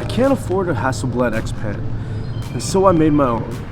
can't afford a Hasselblad Xpan, and so I made my own.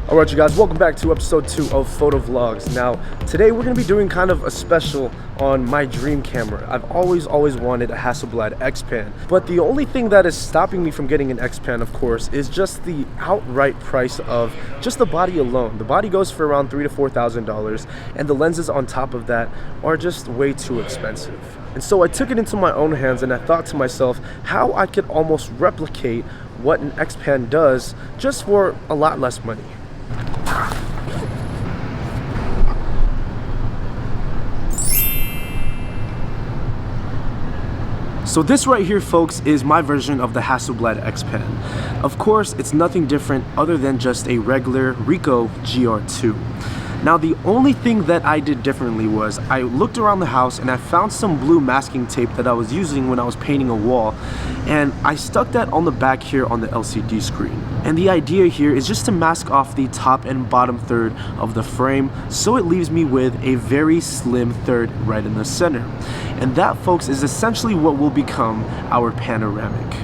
Alright you guys, welcome back to episode 2 of Photo Vlogs. Now, today we're going to be doing kind of a special on my dream camera. I've always wanted a Hasselblad Xpan, but the only thing that is stopping me from getting an Xpan, of course, is just the outright price of just the body alone. The body goes for around $3,000 to $4,000, and the lenses on top of that are just way too expensive. And so I took it into my own hands and I thought to myself how I could almost replicate what an Xpan does just for a lot less money. So this right here, folks, is my version of the Hasselblad Xpan. Of course, it's nothing different other than just a regular Ricoh GR2. Now, the only thing that I did differently was I looked around the house and I found some blue masking tape that I was using when I was painting a wall, and I stuck that on the back here on the LCD screen. And the idea here is just to mask off the top and bottom third of the frame, so it leaves me with a very slim third right in the center. And that, folks, is essentially what will become our panoramic.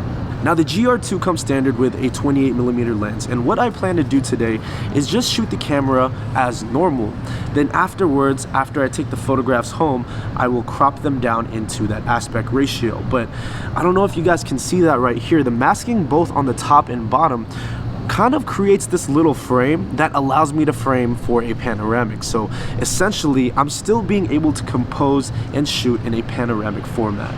Now, the GR2 comes standard with a 28mm lens, and what I plan to do today is just shoot the camera as normal. Then afterwards, after I take the photographs home, I will crop them down into that aspect ratio. But I don't know if you guys can see that right here. The masking both on the top and bottom kind of creates this little frame that allows me to frame for a panoramic. So essentially, I'm still being able to compose and shoot in a panoramic format.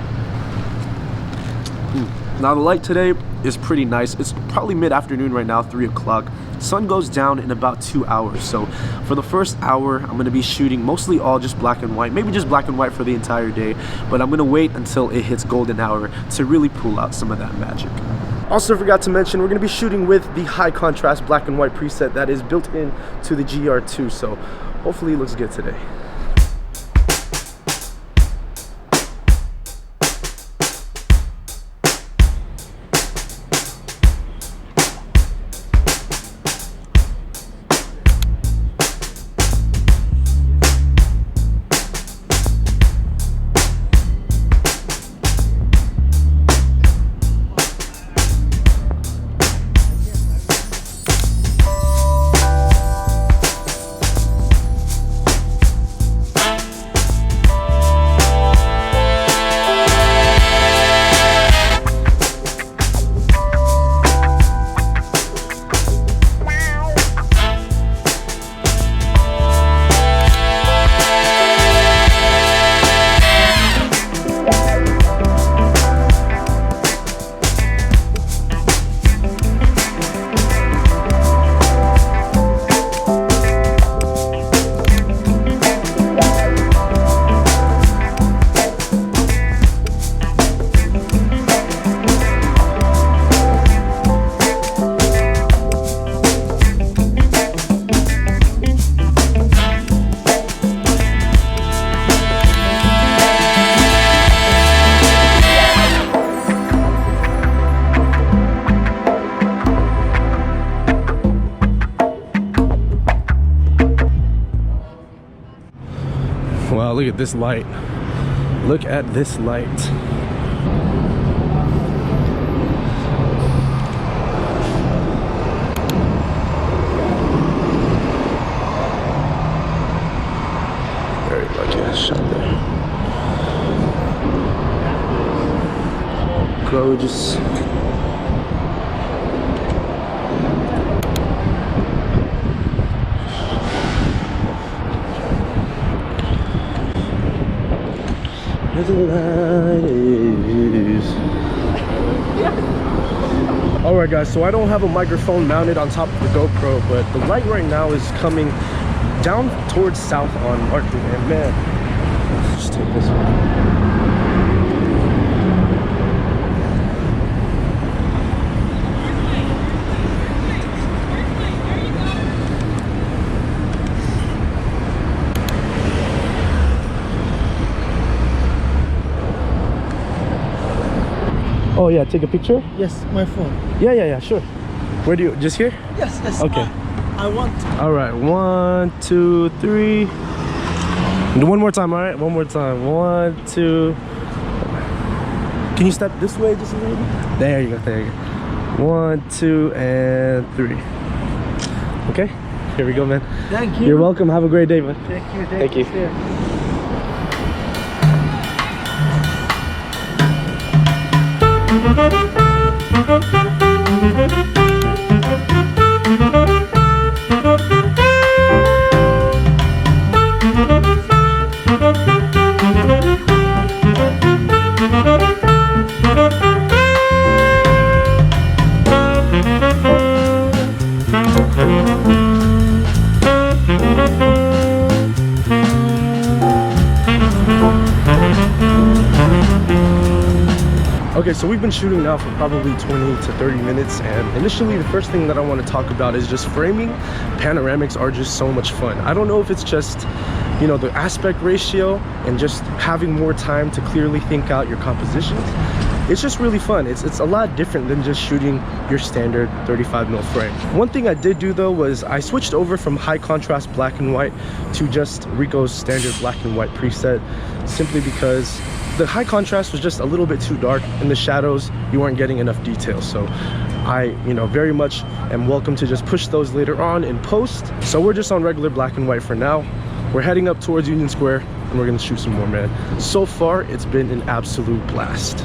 Now, the light today is pretty nice. It's probably mid-afternoon right now, 3 o'clock. Sun goes down in about 2 hours. So for the first hour, I'm going to be shooting mostly all just black and white, maybe just black and white for the entire day. But I'm going to wait until it hits golden hour to really pull out some of that magic. Also forgot to mention, we're going to be shooting with the high contrast black and white preset that is built in to the GR2. So hopefully it looks good today. Wow, look at this light. Look at this light. Very lucky shot there. Gorgeous. Where the light is. Alright guys, so I don't have a microphone mounted on top of the GoPro, but the light right now is coming down towards south on Berkeley, and man, let's just take this one. Oh yeah, take a picture? Yes, my phone. Yeah, sure. Where do you, just here? Yes. Okay. I want. All right, 1, 2, 3. Do one more time, all right? One more time. 1, 2. Can you step this way just a little bit? There you go, there you go. 1, 2, and 3. Okay, here we go, man. Thank you. You're welcome. Have a great day, man. Thank you. Thank you. Okay, so we've been shooting now for probably 20 to 30 minutes, and initially the first thing that I want to talk about is just framing. Panoramics are just so much fun. I don't know if it's just, you know, the aspect ratio and just having more time to clearly think out your compositions. It's just really fun. It's a lot different than just shooting your standard 35mm frame. One thing I did do though was I switched over from high contrast black and white to just Ricoh's standard black and white preset, simply because the high contrast was just a little bit too dark. In the shadows, you weren't getting enough detail. So I, you know, very much am welcome to just push those later on in post. So we're just on regular black and white for now. We're heading up towards Union Square and we're gonna shoot some more, man. So far, it's been an absolute blast.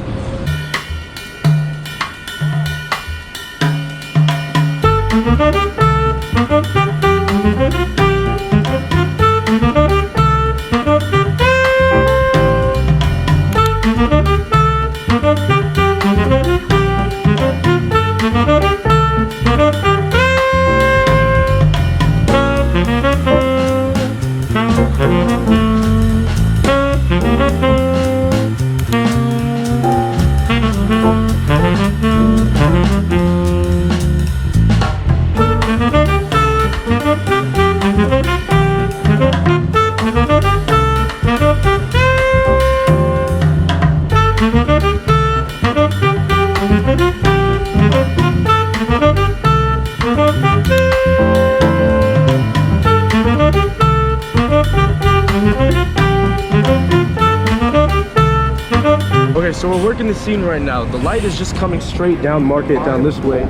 Okay, so we're working the scene right now. The light is just coming straight down Market, down this way.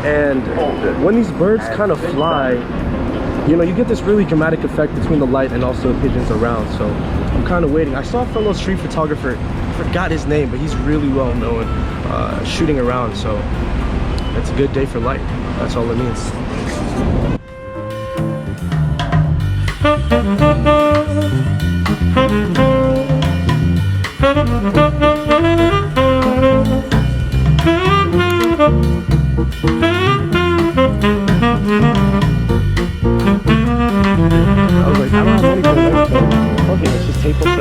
And when these birds kind of fly, you know, you get this really dramatic effect between the light and also the pigeons around. So I'm kind of waiting. I saw a fellow street photographer, I forgot his name, but he's really well known shooting around. So it's a good day for light. That's all it means. I was like, I don't have money for that. Okay, let's just tape up the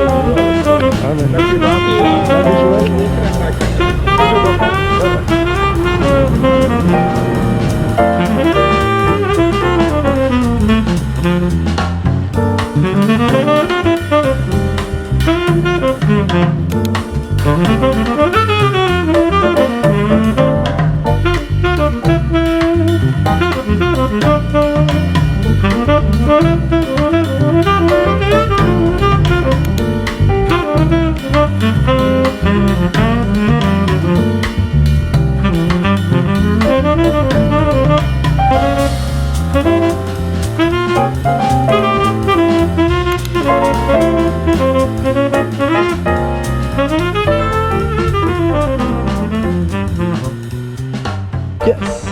Yes.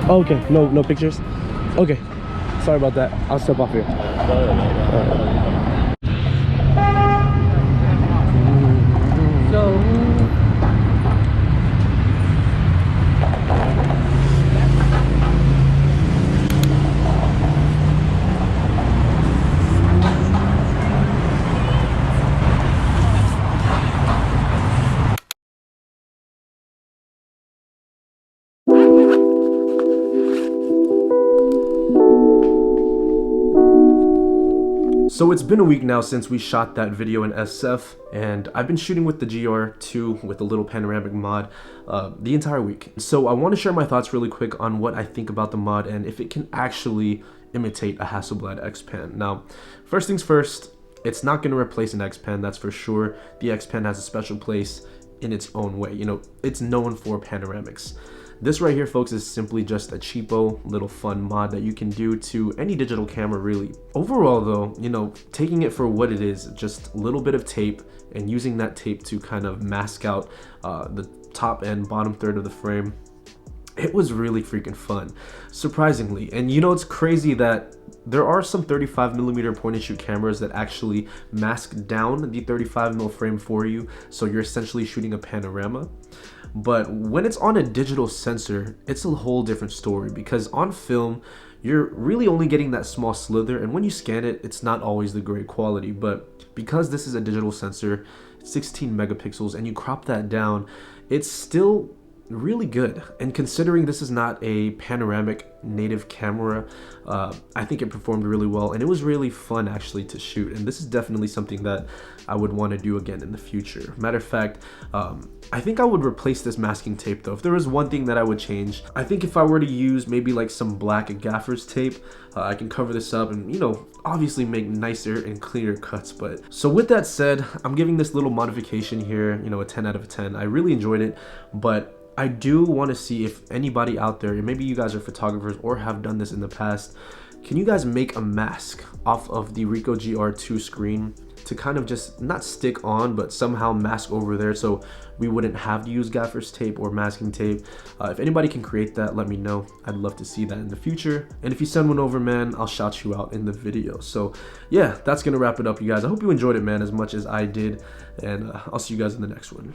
Okay, no pictures. Okay, sorry about that. I'll step off here. So it's been a week now since we shot that video in SF, and I've been shooting with the GR2 with a little panoramic mod the entire week. So I want to share my thoughts really quick on what I think about the mod and if it can actually imitate a Hasselblad Xpan. Now, first things first, it's not going to replace an Xpan, that's for sure. The Xpan has a special place in its own way. You know, it's known for panoramics. This right here, folks, is simply just a cheapo little fun mod that you can do to any digital camera, really. Overall, though, you know, taking it for what it is, just a little bit of tape and using that tape to kind of mask out the top and bottom third of the frame, it was really freaking fun, surprisingly. And you know, it's crazy that there are some 35mm point and shoot cameras that actually mask down the 35mm frame for you, so you're essentially shooting a panorama. But when it's on a digital sensor, it's a whole different story, because on film, you're really only getting that small slither, and when you scan it, it's not always the great quality. But because this is a digital sensor, 16 megapixels, and you crop that down, it's still really good. And considering this is not a panoramic native camera, I think it performed really well, and it was really fun actually to shoot. And this is definitely something that I would want to do again in the future. Matter of fact, I think I would replace this masking tape though. If there was one thing that I would change, I think if I were to use maybe like some black gaffer's tape, I can cover this up and, you know, obviously make nicer and cleaner cuts. But so with that said, I'm giving this little modification here, you know, a 10 out of 10. I really enjoyed it, but I do want to see if anybody out there, and maybe you guys are photographers or have done this in the past, can you guys make a mask off of the Ricoh GR2 screen to kind of just not stick on, but somehow mask over there so we wouldn't have to use gaffer's tape or masking tape? If anybody can create that, let me know. I'd love to see that in the future. And if you send one over, man, I'll shout you out in the video. So yeah, that's gonna wrap it up, you guys. I hope you enjoyed it, man, as much as I did, and I'll see you guys in the next one.